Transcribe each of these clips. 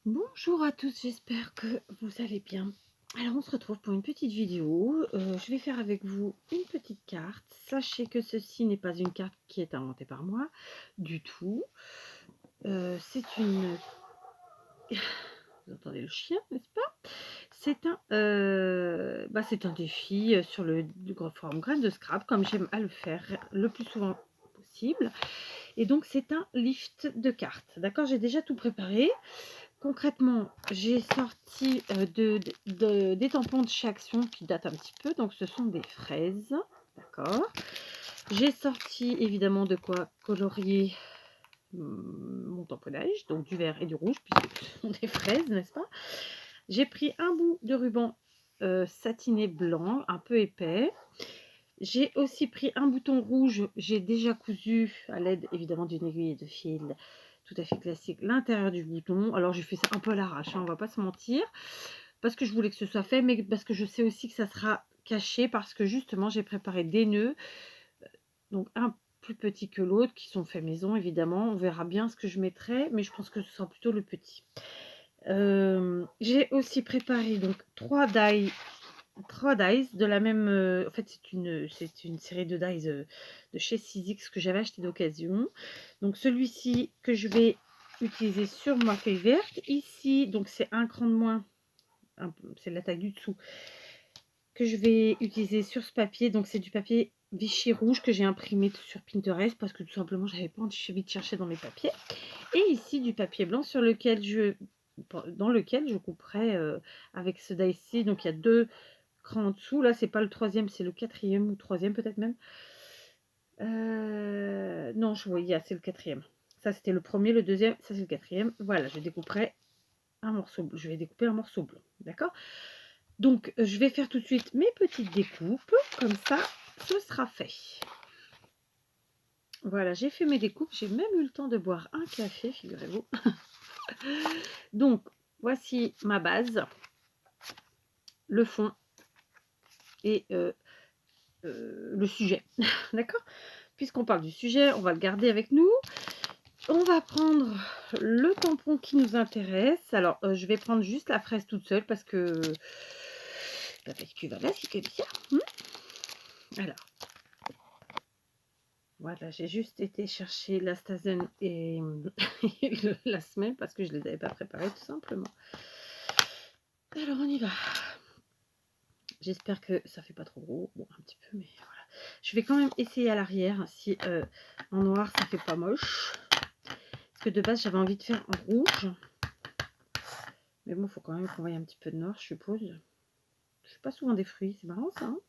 Bonjour à tous, j'espère que vous allez bien. Alors on se retrouve pour une petite vidéo. Je vais faire avec vous une petite carte. Sachez que ceci n'est pas une carte qui est inventée par moi du tout. C'est une... Vous entendez le chien, n'est-ce pas? C'est un défi sur le forum Graines de Scrap, comme j'aime à le faire le plus souvent possible. Et donc c'est un lift de cartes. D'accord, j'ai déjà tout préparé. Concrètement, j'ai sorti des tampons de chez Action qui datent un petit peu. Donc, ce sont des fraises. D'accord. J'ai sorti évidemment de quoi colorier mon tamponnage. Donc, du vert et du rouge, puisque ce sont des fraises, n'est-ce pas? J'ai pris un bout de ruban satiné blanc, un peu épais. J'ai aussi pris un bouton rouge. J'ai déjà cousu à l'aide évidemment d'une aiguille de fil tout à fait classique l'intérieur du bouton. Alors j'ai fait ça un peu à l'arrache, hein, on va pas se mentir, parce que je voulais que ce soit fait, mais parce que je sais aussi que ça sera caché, parce que justement j'ai préparé des nœuds, donc un plus petit que l'autre, qui sont faits maison évidemment. On verra bien ce que je mettrai, mais je pense que ce sera plutôt le petit. J'ai aussi préparé donc 3 dies de la même, en fait c'est une série de dies de chez Sizzix que j'avais acheté d'occasion. Donc celui-ci que je vais utiliser sur ma feuille verte ici, donc c'est un cran de moins, c'est la taille du dessous, que je vais utiliser sur ce papier. Donc c'est du papier Vichy rouge que j'ai imprimé sur Pinterest, parce que tout simplement j'avais pas envie de chercher dans mes papiers. Et ici du papier blanc dans lequel je couperai avec ce die-ci. Donc il y a 2 crans en dessous. Là c'est pas le troisième, c'est le quatrième ou troisième peut-être même. Non, je voyais, c'est le quatrième. Ça c'était le premier, le deuxième, ça c'est le quatrième. Voilà, je découperai un morceau. Je vais découper un morceau blanc, d'accord? Donc je vais faire tout de suite mes petites découpes, comme ça ce sera fait. Voilà, j'ai fait mes découpes, j'ai même eu le temps de boire un café, figurez-vous. Donc voici ma base, le fond et le sujet. D'accord? Puisqu'on parle du sujet, on va le garder avec nous. On va prendre le tampon qui nous intéresse. Alors, je vais prendre juste la fraise toute seule, parce que voilà, c'est comme ça. Alors, voilà, j'ai juste été chercher la Stazen et la semelle, parce que je ne les avais pas préparées tout simplement. Alors, on y va. J'espère que ça fait pas trop gros. Bon, un petit peu, mais voilà. Je vais quand même essayer à l'arrière si en noir ça fait pas moche. Parce que de base, j'avais envie de faire en rouge. Mais bon, il faut quand même qu'on voie un petit peu de noir, je suppose. Je fais pas souvent des fruits, c'est marrant ça. Hein,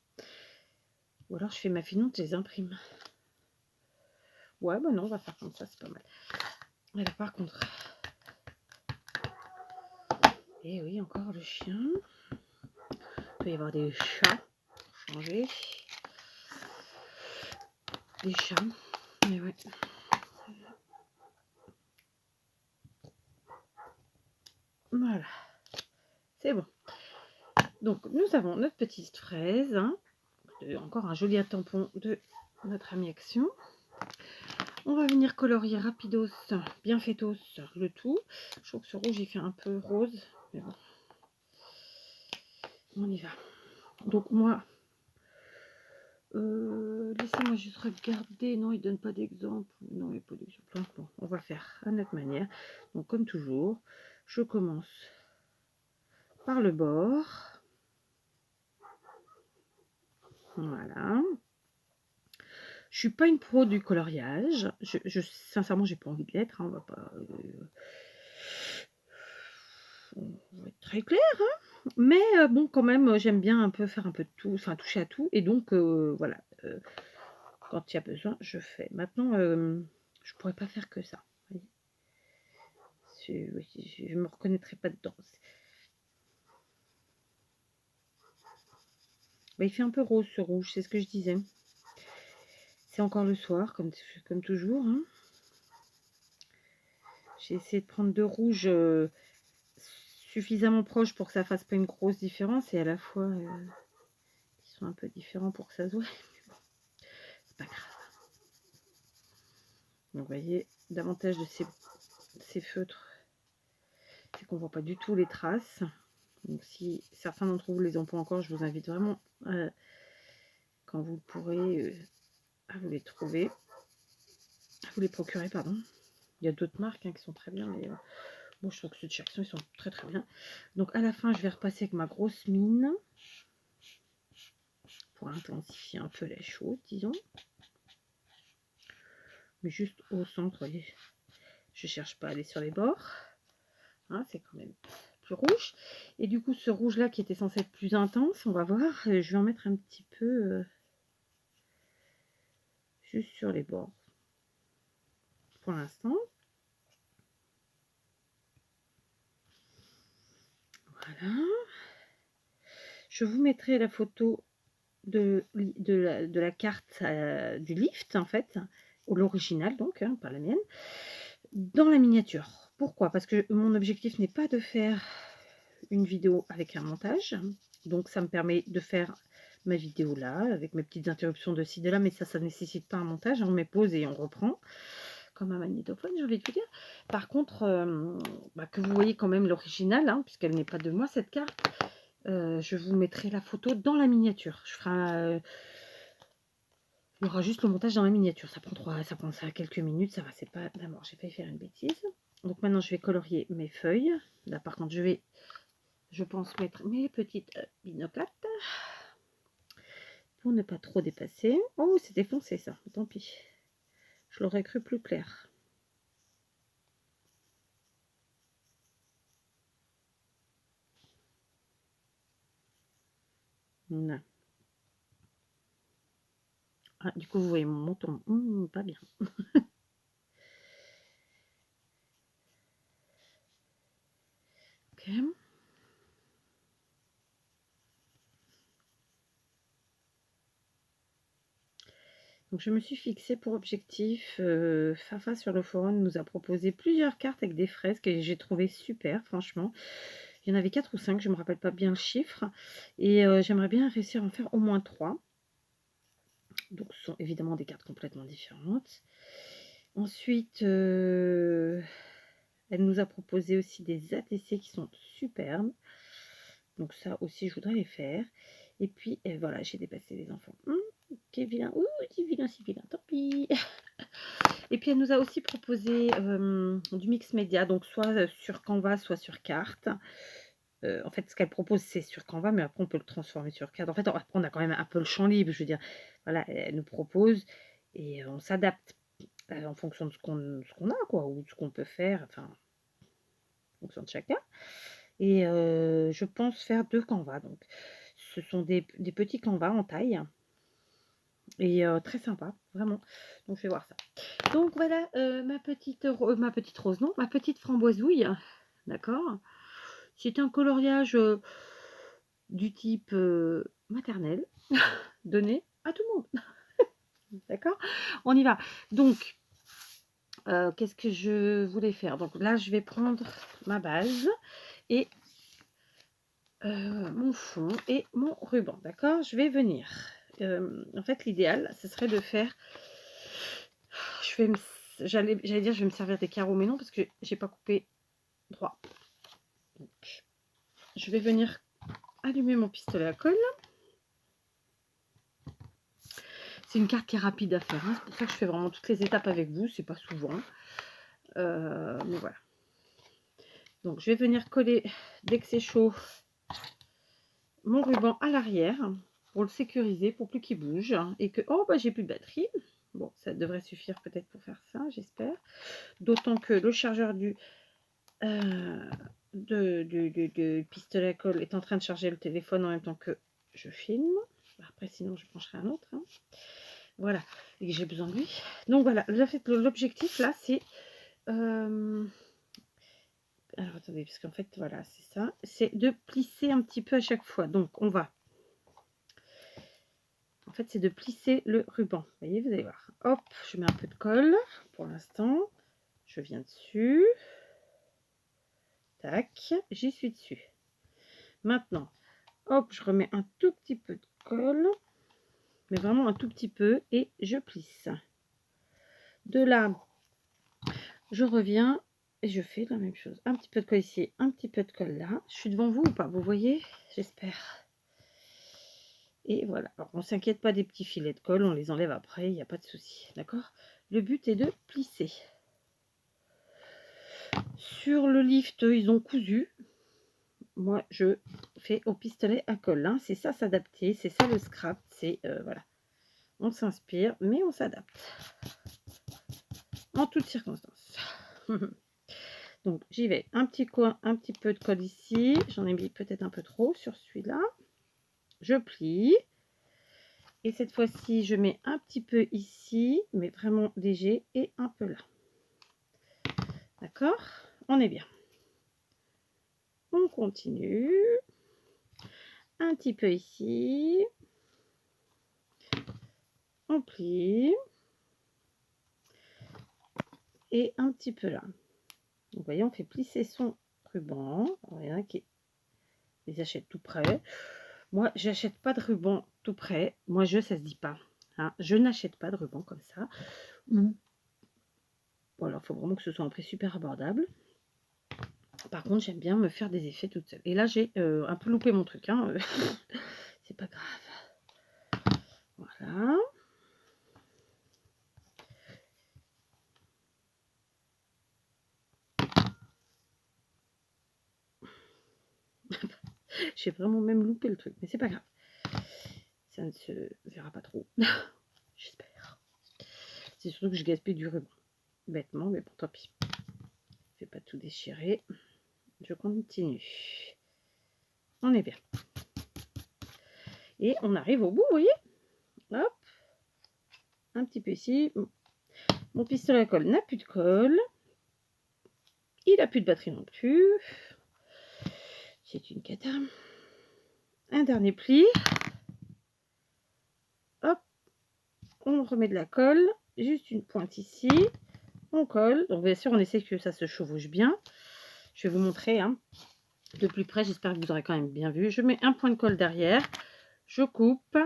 ou alors je fais ma finante, je les imprime. Ouais, bah non, on va faire comme ça, c'est pas mal. Et là, par contre. Et oui, encore le chien. Il peut y avoir des chats pour changer. Des chats. Mais ouais. Voilà. C'est bon. Donc, nous avons notre petite fraise. Hein. Encore un joli tampon de notre amie Action. On va venir colorier rapidos, bien faitos, le tout. Je trouve que ce rouge, il fait un peu rose. Mais bon. On y va. Donc, moi, laissez-moi juste regarder. Non, il donne pas d'exemple. Non, il n'y a pas d'exemple. Bon, on va faire à notre manière. Donc, comme toujours, je commence par le bord. Voilà. Je suis pas une pro du coloriage. Sincèrement, j'ai pas envie de l'être. Hein, on va pas. On va être très clair. Hein, mais bon, quand même, j'aime bien un peu faire un peu de tout, enfin toucher à tout. Et donc, voilà. Quand il y a besoin, je fais. Maintenant, je pourrais pas faire que ça. Je me reconnaîtrai pas dedans. Bah, il fait un peu rose ce rouge, c'est ce que je disais. C'est encore le soir, comme toujours. Hein. J'ai essayé de prendre 2 rouges suffisamment proches pour que ça fasse pas une grosse différence, et à la fois ils sont un peu différents pour que ça se voit. C'est pas grave. Donc, vous voyez, davantage de ces feutres. qu'on voit pas du tout les traces. Donc si certains d'entre vous les ont pas encore, je vous invite vraiment, quand vous pourrez, à vous les trouver, à vous les procurer, pardon. Il y a d'autres marques hein, qui sont très bien, mais bon, je trouve que ceux de chez Action, ils sont très très bien. Donc à la fin, je vais repasser avec ma grosse mine pour intensifier un peu les choses, disons. Mais juste au centre, vous voyez. Je cherche pas à aller sur les bords. Hein, c'est quand même plus rouge. Et du coup, ce rouge-là qui était censé être plus intense, on va voir. Je vais en mettre un petit peu juste sur les bords. Pour l'instant. Voilà. Je vous mettrai la photo de la carte du lift, en fait. Ou l'original, donc, hein, pas la mienne. Dans la miniature. Pourquoi? Parce que mon objectif n'est pas de faire une vidéo avec un montage. Donc, ça me permet de faire ma vidéo là, avec mes petites interruptions de ci, de là, mais ça ne nécessite pas un montage. On met pause et on reprend. Comme un magnétophone, j'ai envie de vous dire. Par contre, que vous voyez quand même l'original, hein, puisqu'elle n'est pas de moi, cette carte. Je vous mettrai la photo dans la miniature. Je ferai... il y aura juste le montage dans la miniature. Ça prend ça quelques minutes. Ça va, c'est pas la mort. J'ai failli faire une bêtise. Donc maintenant, je vais colorier mes feuilles. Là, par contre, je pense mettre mes petites binoclates pour ne pas trop dépasser. Oh, c'est défoncé ça. Tant pis. Je l'aurais cru plus clair. Non. Ah, du coup, vous voyez mon menton. Pas bien. Ok. Donc, je me suis fixé pour objectif. Fafa sur le forum nous a proposé plusieurs cartes avec des fresques et j'ai trouvé super, franchement. Il y en avait 4 ou 5, je ne me rappelle pas bien le chiffre. Et j'aimerais bien réussir à en faire au moins 3. Donc, ce sont évidemment des cartes complètement différentes. Ensuite, elle nous a proposé aussi des ATC qui sont superbes. Donc, ça aussi, je voudrais les faire. Et puis, voilà, j'ai dépassé les enfants. Quel vilain. Ouh, petit vilain, si vilain, tant pis. Et puis, elle nous a aussi proposé du mix média, donc soit sur Canva, soit sur carte. En fait, ce qu'elle propose, c'est sur Canva, mais après, on peut le transformer sur carte. En fait, après, on a quand même un peu le champ libre. Je veux dire, voilà, elle nous propose et on s'adapte en fonction de ce qu'on a, quoi, ou de ce qu'on peut faire, enfin, en fonction de chacun. Et je pense faire 2 Canva. Donc, ce sont des petits Canva en taille. Et très sympa, vraiment. Donc, je vais voir ça. Donc, voilà ma petite rose, non, ma petite framboisouille. D'accord. C'est un coloriage du type maternel, donné à tout le monde. D'accord. On y va. Donc, qu'est-ce que je voulais faire? Donc là, je vais prendre ma base et mon fond et mon ruban. D'accord. Je vais venir. En fait, l'idéal, ce serait de faire... J'allais dire, je vais me servir des carreaux, mais non, parce que j'ai pas coupé droit. Donc, je vais venir allumer mon pistolet à colle. C'est une carte qui est rapide à faire. Hein. C'est pour ça que je fais vraiment toutes les étapes avec vous. C'est pas souvent. Mais voilà. Donc, je vais venir coller, dès que c'est chaud, mon ruban à l'arrière pour le sécuriser, pour plus qu'il bouge. Et que, oh, bah, j'ai plus de batterie. Bon, ça devrait suffire peut-être pour faire ça, j'espère. D'autant que le chargeur du pistolet à colle est en train de charger le téléphone en même temps que je filme. Après, sinon, je brancherai un autre. Hein. Voilà, et j'ai besoin de lui. Donc voilà, l'objectif là, c'est... alors attendez, parce qu'en fait, voilà, c'est ça. C'est de plisser un petit peu à chaque fois. Donc on va... En fait, c'est de plisser le ruban. Vous voyez, vous allez voir. Hop, je mets un peu de colle pour l'instant. Je viens dessus. Tac, j'y suis dessus. Maintenant, hop, je remets un tout petit peu de colle. Mais vraiment un tout petit peu. Et je plisse. De là, je reviens Et je fais la même chose. Un petit peu de colle ici, un petit peu de colle là. Je suis devant vous ou pas? Vous voyez? J'espère. Et voilà. Alors, on s'inquiète pas des petits filets de colle. On les enlève après. Il n'y a pas de souci. D'accord? Le but est de plisser. Sur le lift, ils ont cousu. Moi, je fais au pistolet à colle. Hein. C'est ça s'adapter. C'est ça le scrap. C'est voilà. On s'inspire, mais on s'adapte. En toutes circonstances. Donc j'y vais, un petit coin, un petit peu de colle ici, j'en ai mis peut-être un peu trop sur celui-là, je plie, et cette fois-ci je mets un petit peu ici, mais vraiment léger, et un peu là. D'accord? On est bien. On continue, un petit peu ici, on plie, et un petit peu là. Vous voyez, on fait plisser son ruban, il y en a qui les achètent tout près. Moi, j'achète pas de ruban tout près. Moi, ça se dit pas. Hein. Je n'achète pas de ruban comme ça. Voilà, il faut vraiment que ce soit un prix super abordable. Par contre, j'aime bien me faire des effets toute seule. Et là, j'ai un peu loupé mon truc. Hein. C'est pas grave. Voilà. J'ai vraiment même loupé le truc. Mais c'est pas grave. Ça ne se verra pas trop. J'espère. C'est surtout que je gaspille du ruban. Bêtement, mais bon, tant pis. Je vais pas tout déchirer. Je continue. On est bien. Et on arrive au bout, vous voyez. Hop. Un petit peu ici. Mon pistolet à colle n'a plus de colle. Il n'a plus de batterie non plus. C'est une cata. Un dernier pli. Hop. On remet de la colle. Juste une pointe ici. On colle. Donc bien sûr, on essaie que ça se chevauche bien. Je vais vous montrer hein, de plus près. J'espère que vous aurez quand même bien vu. Je mets un point de colle derrière. Je coupe.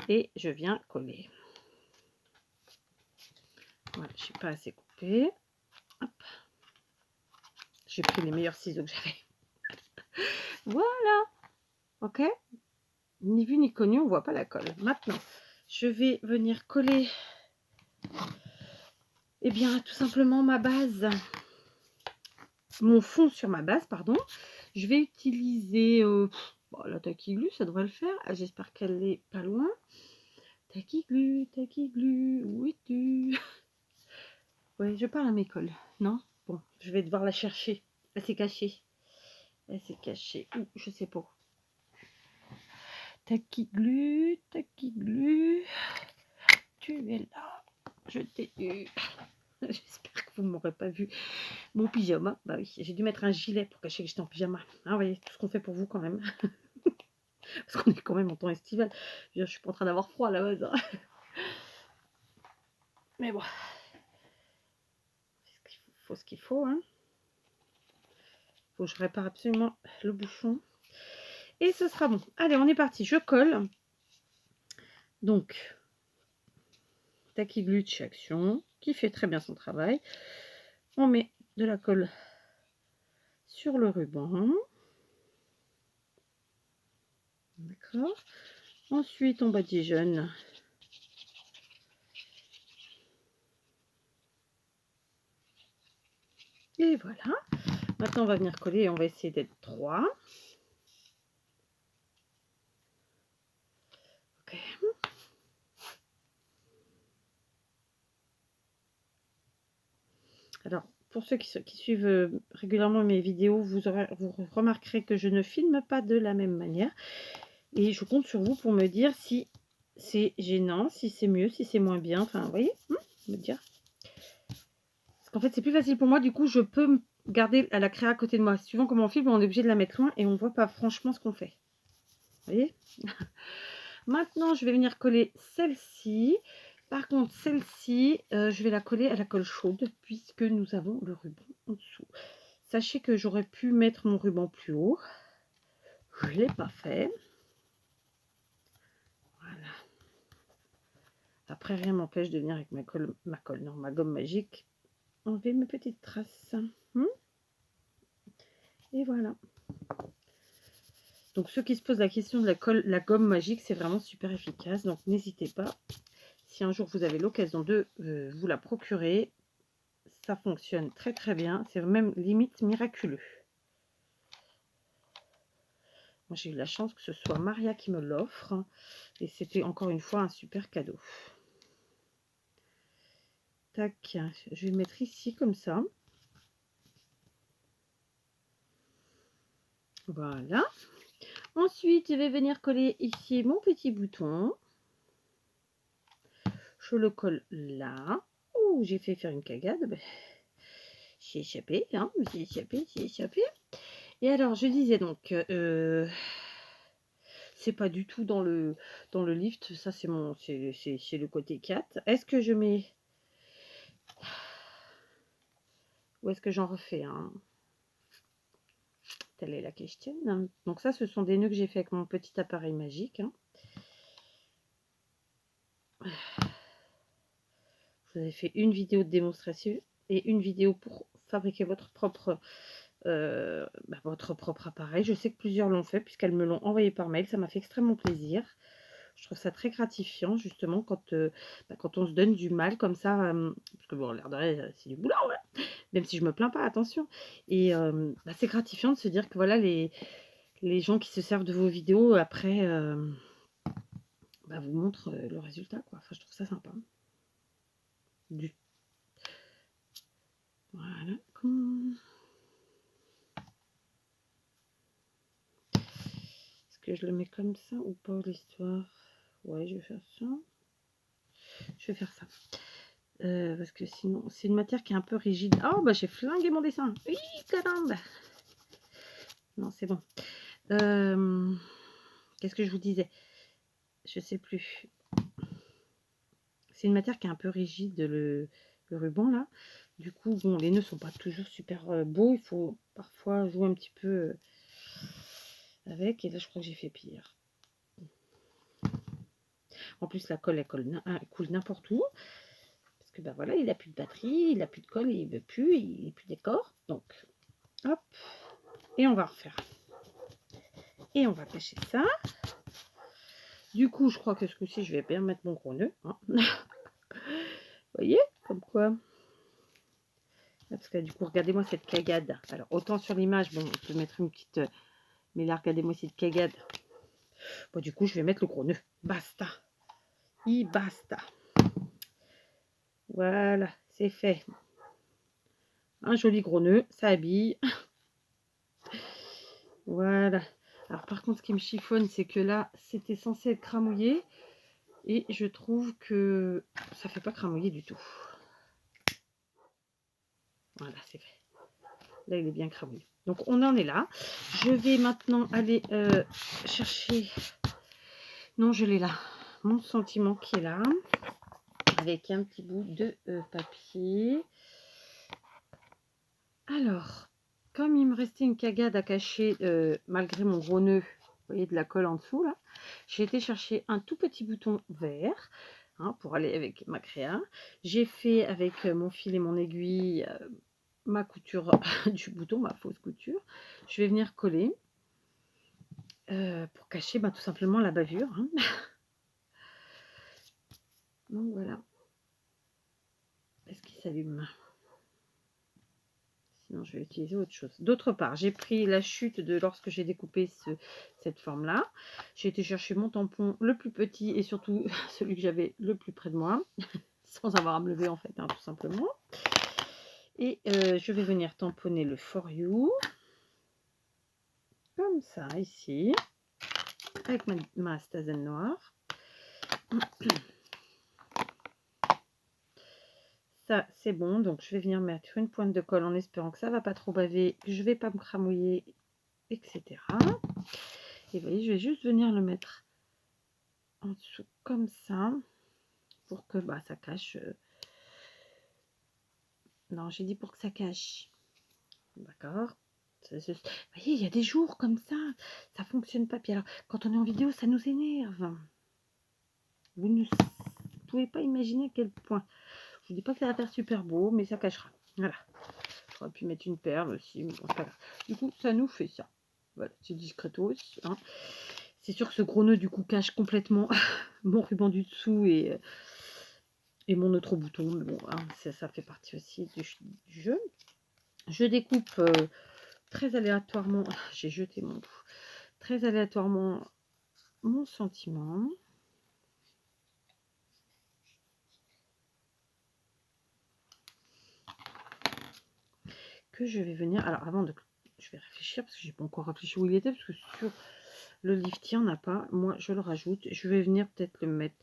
Et je viens coller. Voilà, je n'ai pas assez coupé. Hop. J'ai pris les meilleurs ciseaux que j'avais. Voilà. Ok. Ni vu ni connu, on voit pas la colle. Maintenant, je vais venir coller eh bien tout simplement ma base, mon fond sur ma base, pardon. Je vais utiliser bon, la Tacky Glue, ça devrait le faire. Ah, j'espère qu'elle est pas loin. Tacky Glue, où es-tu? Ouais, je parle à mes colles. Non? Bon, je vais devoir la chercher. Elle s'est cachée. Elle s'est cachée. Ouh, je sais pas. Tacky Glue, tu es là. Je t'ai eu. J'espère que vous ne m'aurez pas vu. Mon pyjama, bah oui, j'ai dû mettre un gilet pour cacher que j'étais en pyjama. Hein, vous voyez, tout ce qu'on fait pour vous quand même. Parce qu'on est quand même en temps estival. Je suis pas en train d'avoir froid là base. Hein. Mais bon. Il faut ce qu'il faut. Hein. Faut que je répare absolument le bouchon. Et ce sera bon. Allez, on est parti. Je colle. Donc, Tacky Glue de chez Action, qui fait très bien son travail. On met de la colle sur le ruban. D'accord. Ensuite, on badigeonne. Et voilà. Maintenant, on va venir coller et on va essayer d'être droit. Ok. Alors, pour ceux qui suivent régulièrement mes vidéos, vous remarquerez que je ne filme pas de la même manière. Et je compte sur vous pour me dire si c'est gênant, si c'est mieux, si c'est moins bien. Enfin, vous voyez, me dire. Parce qu'en fait, c'est plus facile pour moi. Du coup, je peux garder la créa à côté de moi. Suivant comment on filme, on est obligé de la mettre loin et on ne voit pas franchement ce qu'on fait. Vous voyez. Maintenant, je vais venir coller celle-ci. Par contre, celle-ci, je vais la coller à la colle chaude puisque nous avons le ruban en dessous. Sachez que j'aurais pu mettre mon ruban plus haut. Je ne l'ai pas fait. Voilà. Après, rien m'empêche de venir avec ma gomme magique enlever mes petites traces. Et voilà. Donc ceux qui se posent la question de la gomme magique, c'est vraiment super efficace. Donc n'hésitez pas. Si un jour vous avez l'occasion de vous la procurer, ça fonctionne très très bien. C'est même limite miraculeux. Moi j'ai eu la chance que ce soit Maria qui me l'offre. Et c'était encore une fois un super cadeau. Tac, je vais le mettre ici comme ça. Voilà. Ensuite, je vais venir coller ici mon petit bouton. Je le colle là. Oh, j'ai fait faire une cagade. Ben, j'ai échappé, hein, j'ai échappé. Et alors, je disais donc, c'est pas du tout dans le lift. Ça, c'est le côté 4. Est-ce que je mets... Ou est-ce que j'en refais un? Telle est la question. Donc ça, ce sont des nœuds que j'ai fait avec mon petit appareil magique. Hein. Je vous ai fait une vidéo de démonstration et une vidéo pour fabriquer votre propre appareil. Je sais que plusieurs l'ont fait puisqu'elles me l'ont envoyé par mail. Ça m'a fait extrêmement plaisir. Je trouve ça très gratifiant justement quand on se donne du mal comme ça. Parce que bon, l'air de rien, c'est du boulot, ouais. Même si je me plains pas, attention. Et c'est gratifiant de se dire que voilà, les gens qui se servent de vos vidéos après vous montrent le résultat, quoi. Enfin, je trouve ça sympa. Voilà. Est-ce que je le mets comme ça ou pas l'histoire? Ouais, je vais faire ça. Je vais faire ça. Parce que sinon, c'est une matière qui est un peu rigide. Oh, bah j'ai flingué mon dessin. Oui, caramba. Non, c'est bon. Qu'est-ce que je vous disais? Je sais plus. C'est une matière qui est un peu rigide, le ruban là. Du coup, bon, les nœuds sont pas toujours super beaux. Il faut parfois jouer un petit peu avec. Et là, je crois que j'ai fait pire. En plus, la colle, elle coule n'importe où. Parce que ben voilà, il n'a plus de batterie, il n'a plus de colle, il veut plus, il n'est plus décor. Donc, hop. Et on va refaire. Et on va cacher ça. Du coup, je crois que ce coup-ci, je vais bien mettre mon gros nœud. Hein. Vous voyez, comme quoi. Parce que du coup, regardez-moi cette cagade. Alors, autant sur l'image, bon, je peux mettre une petite... mais là, regardez-moi cette cagade. Bon, du coup, je vais mettre le gros nœud. Basta. Basta. Voilà, c'est fait. Un joli gros nœud, ça habille. Voilà. Alors, par contre, ce qui me chiffonne, c'est que là, c'était censé être cramouillé. Et je trouve que ça fait pas cramouiller du tout. Voilà, c'est fait. Là, il est bien cramouillé. Donc, on en est là. Je vais maintenant aller chercher... Non, je l'ai là. Mon sentiment qui est là. Avec un petit bout de papier. Alors, comme il me restait une cagade à cacher, malgré mon gros nœud, vous voyez, de la colle en dessous, là, j'ai été chercher un tout petit bouton vert, hein, pour aller avec ma créa. J'ai fait avec mon fil et mon aiguille ma couture du bouton, ma fausse couture. Je vais venir coller pour cacher tout simplement la bavure. Hein. Donc voilà. Est-ce qu'il s'allume? Sinon, je vais utiliser autre chose. D'autre part, j'ai pris la chute de lorsque j'ai découpé cette forme-là. J'ai été chercher mon tampon le plus petit et surtout celui que j'avais le plus près de moi, sans avoir à me lever en fait, hein, tout simplement. Et je vais venir tamponner le For You, comme ça, ici, avec ma Stazen noire. Ça, c'est bon. Donc, je vais venir mettre une pointe de colle en espérant que ça ne va pas trop baver, que je ne vais pas me cramouiller, etc. Et vous voyez, je vais juste venir le mettre en dessous comme ça pour que ça cache. Non, j'ai dit pour que ça cache. D'accord. Vous voyez, il y a des jours comme ça fonctionne pas. Puis alors, quand on est en vidéo, ça nous énerve. Vous ne pouvez pas imaginer à quel point. Je vous dis pas que ça va faire super beau, mais ça cachera. Voilà. J'aurais pu mettre une perle aussi, mais bon, c'est pas grave. Du coup, ça nous fait ça. Voilà, c'est discretos. Hein. C'est sûr que ce gros nœud, du coup, cache complètement mon ruban du dessous et mon autre bouton. Mais bon, hein, ça fait partie aussi du jeu. Je découpe très aléatoirement. J'ai jeté mon bout. Très aléatoirement mon sentiment. Que je vais venir. Alors, avant de. Je vais réfléchir parce que j'ai pas encore réfléchi où il était. Parce que sur le liftier, on n'a pas. Moi, je le rajoute. Je vais venir peut-être le mettre.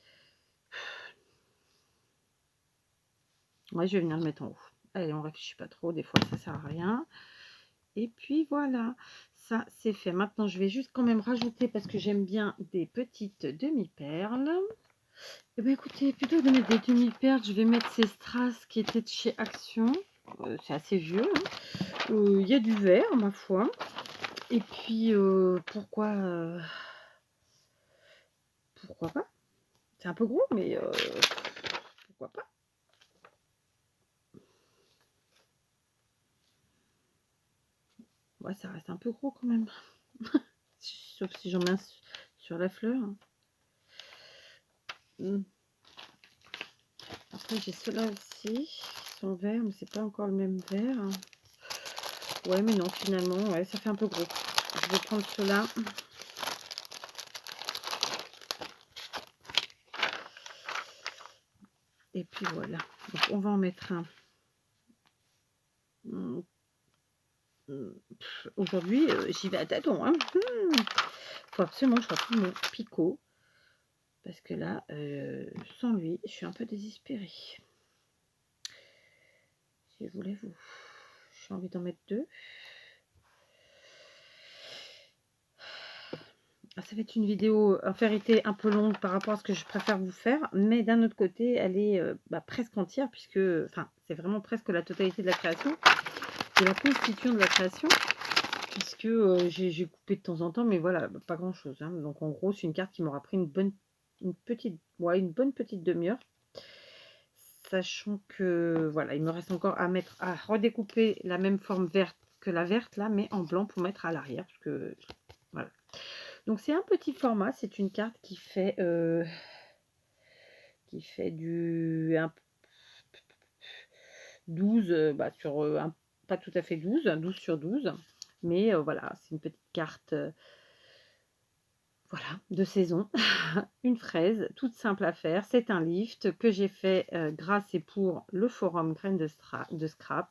Ouais, je vais venir le mettre en haut. Allez, on réfléchit pas trop. Des fois, ça sert à rien. Et puis voilà. Ça, c'est fait. Maintenant, je vais juste quand même rajouter parce que j'aime bien des petites demi-perles. Eh bien, écoutez, plutôt que de mettre des demi-perles, je vais mettre ces strass qui étaient de chez Action. C'est assez vieux. Hein. Il y a du vert, ma foi. Et puis, pourquoi pas? C'est un peu gros, mais pourquoi pas? Ouais, ça reste un peu gros quand même. Sauf si j'en mets un sur la fleur. Après, j'ai ceux-là aussi qui sont verts, mais c'est pas encore le même vert. Ouais, mais non, finalement, ouais, ça fait un peu gros. Je vais prendre ceux-là. Et puis voilà. Donc, on va en mettre un. Aujourd'hui, j'y vais à tâtons. Hein. Faut absolument que je retrouve mon picot. Parce que là, sans lui, je suis un peu désespérée. Si voulez-vous. J'ai envie d'en mettre 2. Ça va être une vidéo en vérité un peu longue par rapport à ce que je préfère vous faire, mais d'un autre côté, elle est presque entière, puisque c'est vraiment presque la totalité de la création, de la constitution de la création, puisque j'ai coupé de temps en temps, mais voilà, pas grand chose. Hein. Donc en gros, c'est une carte qui m'aura pris une bonne petite demi-heure. Sachant que voilà, il me reste encore à redécouper la même forme verte que la verte là, mais en blanc pour mettre à l'arrière, parce que voilà. Donc c'est un petit format, c'est une carte qui fait du 12 sur pas tout à fait 12 sur 12, mais voilà, c'est une petite carte voilà, de saison. Une fraise toute simple à faire. C'est un lift que j'ai fait grâce et pour le forum Graines de Scrap.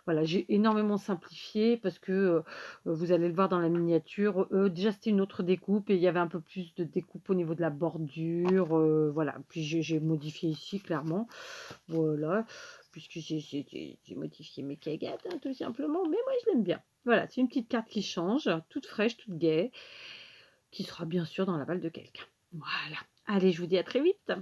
Voilà, j'ai énormément simplifié parce que vous allez le voir dans la miniature. Déjà, c'était une autre découpe et il y avait un peu plus de découpe au niveau de la bordure. Voilà, puis j'ai modifié ici clairement. Voilà, puisque j'ai modifié mes cagates, hein, tout simplement. Mais moi, je l'aime bien. Voilà, c'est une petite carte qui change, toute fraîche, toute gaie, qui sera bien sûr dans la balle de quelqu'un. Voilà. Allez, je vous dis à très vite.